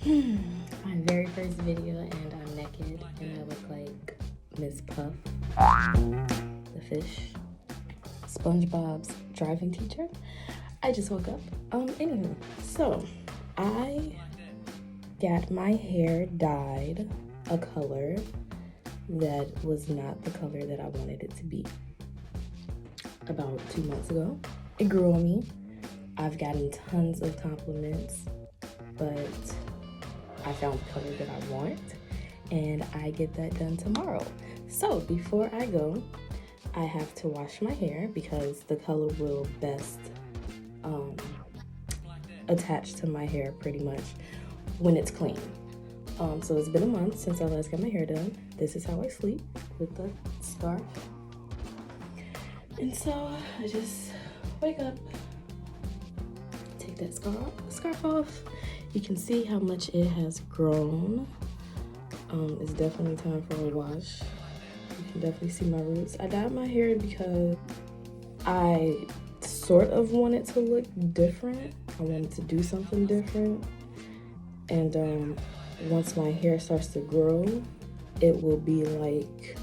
My very first video, and I'm naked and I look like Miss Puff, the fish, SpongeBob's driving teacher. I just woke up. Anywho, so I got my hair dyed a color that was not the color that I wanted it to be. About 2 months ago, it grew on me. I've gotten tons of compliments, but I found the color that I want, and I get that done tomorrow. So before I go, I have to wash my hair because the color will best attach to my hair pretty much when it's clean. So it's been a month since I last got my hair done. This is how I sleep, with the scarf. And so I just wake up, take that scarf off. You can see how much it has grown. It's definitely time for a wash. You can definitely see my roots. I dyed my hair because I sort of wanted to look different. I wanted to do something different. And once my hair starts to grow, it will be like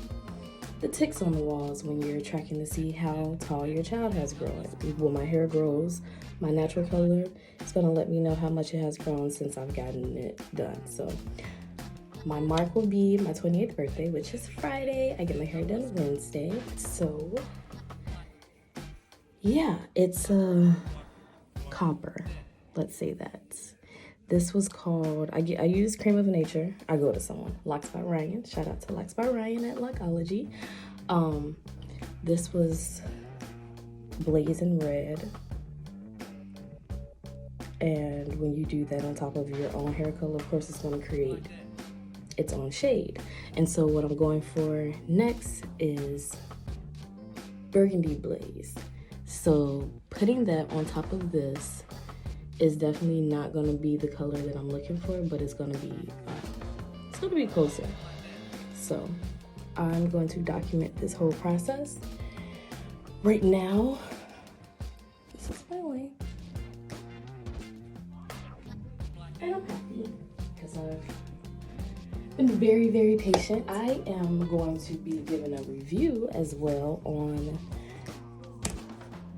the ticks on the walls when you're tracking to see how tall your child has grown. When my hair grows, my natural color, it's gonna let me know how much it has grown since I've gotten it done. So my mark will be my 28th birthday, which is Friday. I get my hair done Wednesday. So yeah, it's a copper, let's say that. This was called, I use Cream of Nature. I go to someone, Locs by Ryan. Shout out to Locs by Ryan at Locology. This was blazing red. And when you do that on top of your own hair color, of course, it's going to create its own shade. And so what I'm going for next is Burgundy Blaze. So putting that on top of this is definitely not going to be the color that I'm looking for, but it's going to be closer. So I'm going to document this whole process. Right now, this is my way. And I'm happy because I've been very, very patient. I am going to be giving a review as well on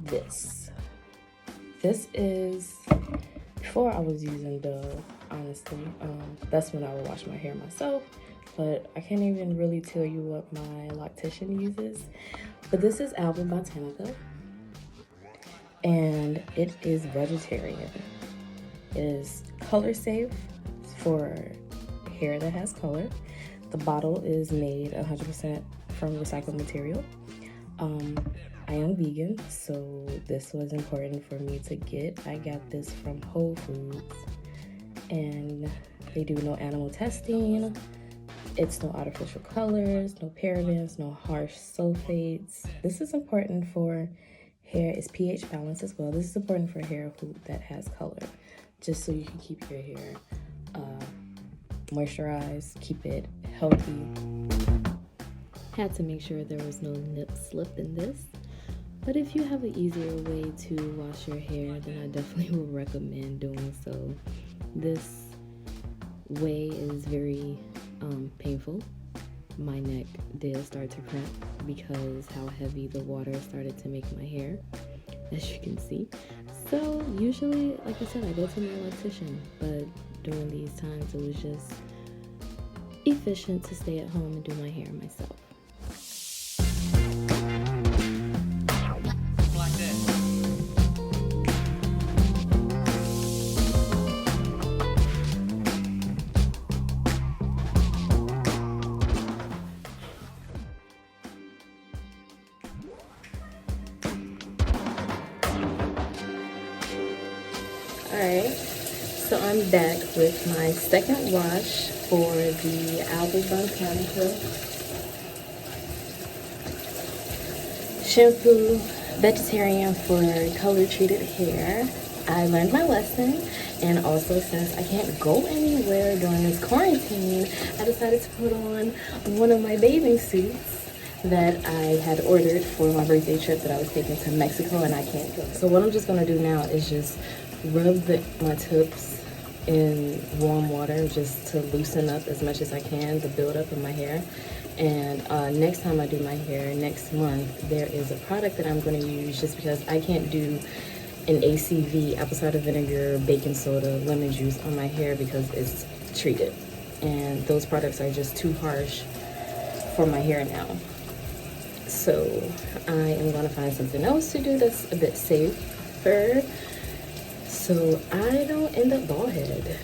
this. This is, before I was using Dove, honestly. That's when I would wash my hair myself, but I can't even really tell you what my loctician uses. But this is Aloe Botanica, and it is vegetarian. It is color safe for hair that has color. The bottle is made 100% from recycled material. I am vegan, so this was important for me to get. I got this from Whole Foods, and they do no animal testing. It's no artificial colors, no parabens, no harsh sulfates. This is important for hair. It's pH balance as well. This is important for hair that has color, just so you can keep your hair moisturized, keep it healthy. Had to make sure there was no nip slip in this. But if you have an easier way to wash your hair, then I definitely would recommend doing so. This way is very painful. My neck did start to cramp because how heavy the water started to make my hair, as you can see. So usually, like I said, I go to my loctician, but during these times it was just efficient to stay at home and do my hair myself. Alright, so I'm back with my second wash for the Aloe Botanica shampoo, vegetarian for color treated hair. I learned my lesson, and also since I can't go anywhere during this quarantine, I decided to put on one of my bathing suits that I had ordered for my birthday trip that I was taking to Mexico, and I can't go. So what I'm just gonna do now is just rub my tips in warm water just to loosen up as much as I can the buildup in my hair. And next time I do my hair, next month, there is a product that I'm going to use just because I can't do an ACV, apple cider vinegar, baking soda, lemon juice on my hair because it's treated. And those products are just too harsh for my hair now. So I am going to find something else to do that's a bit safer so I don't end up bald headed.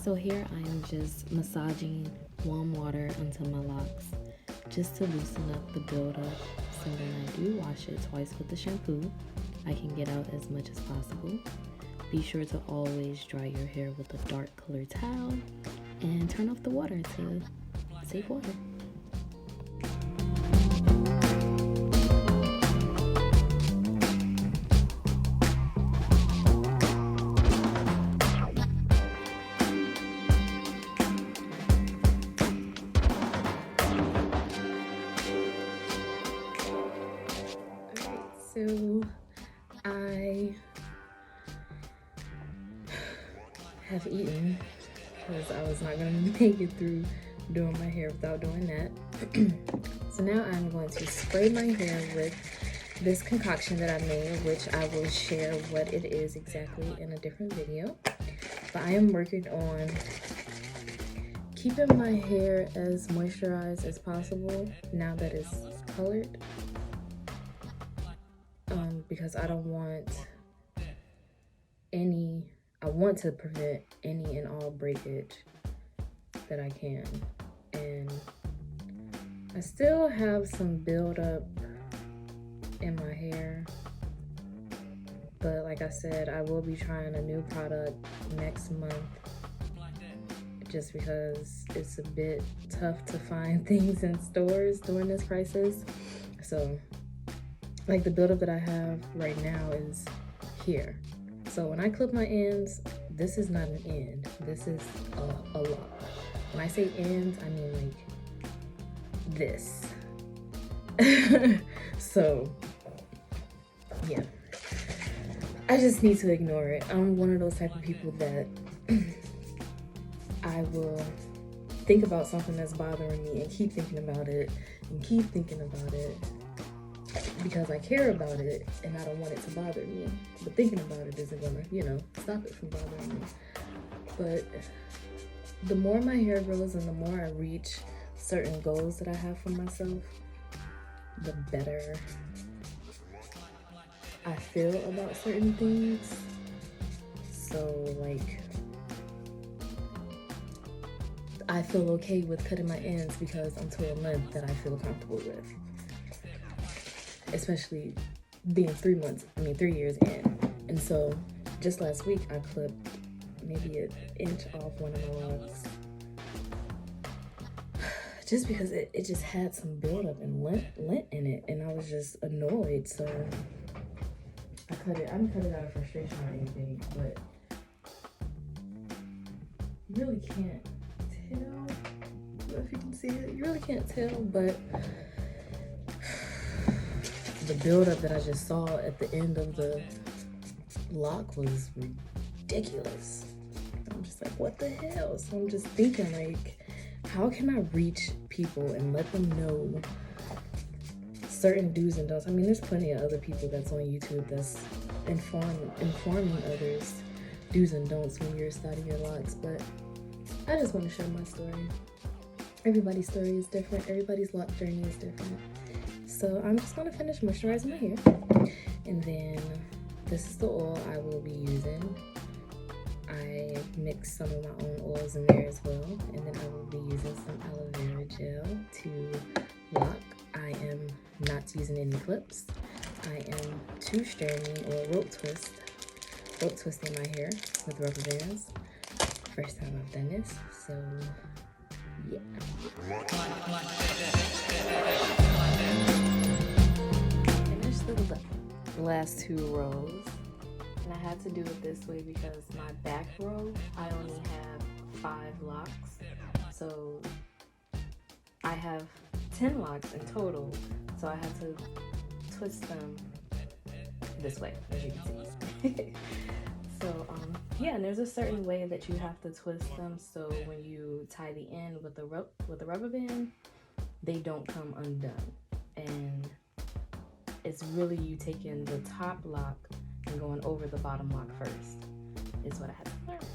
So here I am just massaging warm water onto my locks just to loosen up the buildup. So when I do wash it twice with the shampoo, I can get out as much as possible. Be sure to always dry your hair with a dark colored towel and turn off the water to save water. So I have eaten because I was not going to make it through doing my hair without doing that. So now I'm going to spray my hair with this concoction that I made, which I will share what it is exactly in a different video. But I am working on keeping my hair as moisturized as possible now that it's colored. Because I don't want I want to prevent any and all breakage that I can. And I still have some buildup in my hair. But like I said, I will be trying a new product next month just because it's a bit tough to find things in stores during this crisis. So like the buildup that I have right now is here. So when I clip my ends, this is not an end. This is a lock. When I say ends, I mean like this. So yeah, I just need to ignore it. I'm one of those type of people that I will think about something that's bothering me and keep thinking about it and keep thinking about it because I care about it and I don't want it to bother me. But thinking about it isn't gonna, stop it from bothering me. But the more my hair grows and the more I reach certain goals that I have for myself, the better I feel about certain things. So like, I feel okay with cutting my ends because I'm to a length that I feel comfortable with. Especially being 3 years in. And so just last week I clipped maybe an inch off one of my locks. Just because it just had some buildup and lint in it, and I was just annoyed. So I cut it. I didn't cut it out of frustration or anything, but you really can't tell. I don't know if you can see it. You really can't tell, but the buildup that I just saw at the end of the lock was ridiculous. I'm just like, what the hell? So I'm just thinking like, how can I reach people and let them know certain do's and don'ts? I mean, there's plenty of other people that's on YouTube that's informing others do's and don'ts when you're starting your locks, but I just want to share my story. Everybody's story is different. Everybody's lock journey is different. So I'm just going to finish moisturizing my hair. And then this is the oil I will be using. I mixed some of my own oils in there as well. And then I will be using some aloe vera gel to lock. I am not using any clips. I am two-stranding or rope twisting my hair with rubber bands. First time I've done this, so yeah. Finished the last 2 rows, and I had to do it this way because my back row, I only have 5 locks, so I have 10 locks in total, so I had to twist them this way, as you can see. So, Yeah, and there's a certain way that you have to twist them, so when you tie the end with the rubber band, they don't come undone. And it's really you taking the top lock and going over the bottom lock first is what I had to learn.